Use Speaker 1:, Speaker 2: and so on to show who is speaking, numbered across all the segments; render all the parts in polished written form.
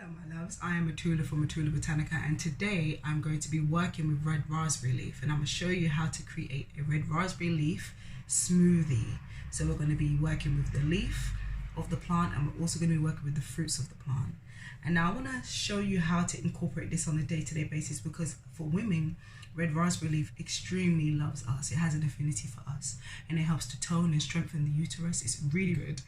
Speaker 1: Hello my loves, I am Mutulu from Mutulubotanica, and today I'm going to be working with red raspberry leaf, and I'm going to show you how to create a red raspberry leaf smoothie. So we're going to be working with the leaf of the plant, and we're also going to be working with the fruits of the plant. And now I want to show you how to incorporate this on a day-to-day basis, because for women, red raspberry leaf extremely loves us. It has an affinity for us, and it helps to tone and strengthen the uterus. It's really good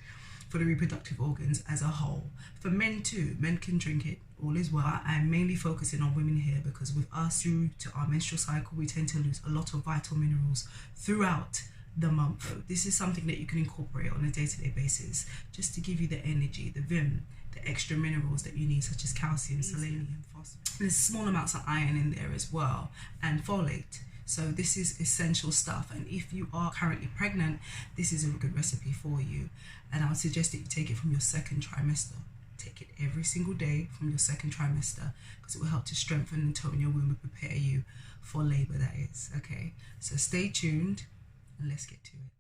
Speaker 1: for the reproductive organs as a whole. For men too, men can drink it, all is well. I'm mainly focusing on women here because with us, due to our menstrual cycle, we tend to lose a lot of vital minerals throughout the month. So this is something that you can incorporate on a day-to-day basis just to give you the energy, the vim, the extra minerals that you need, such as calcium, selenium, phosphorus. There's small amounts of iron in there as well, and folate. So this is essential stuff, and if you are currently pregnant, this is a good recipe for you. And I would suggest that you take it from your second trimester. Take it every single day from your second trimester, because it will help to strengthen and tone your womb and prepare you for labor, that is. Okay, so stay tuned and let's get to it.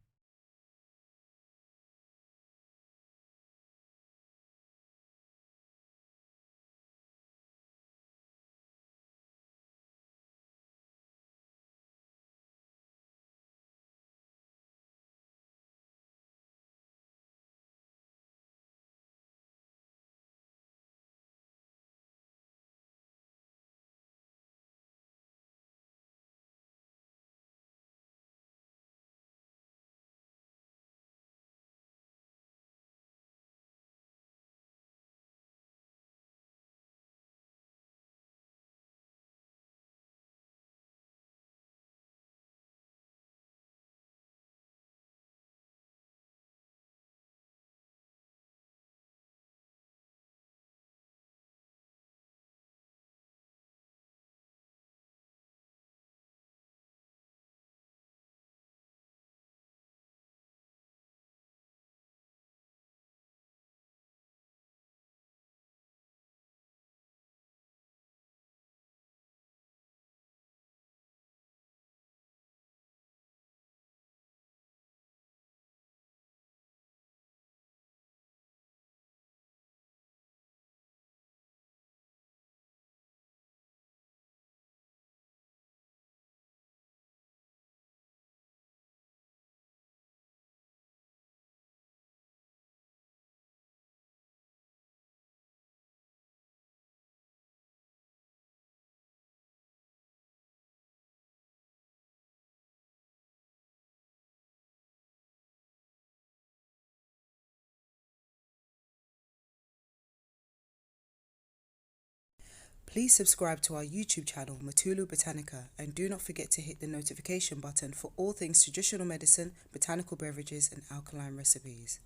Speaker 1: Please subscribe to our YouTube channel, Mutulu Botanica, and do not forget to hit the notification button for all things traditional medicine, botanical beverages, and alkaline recipes.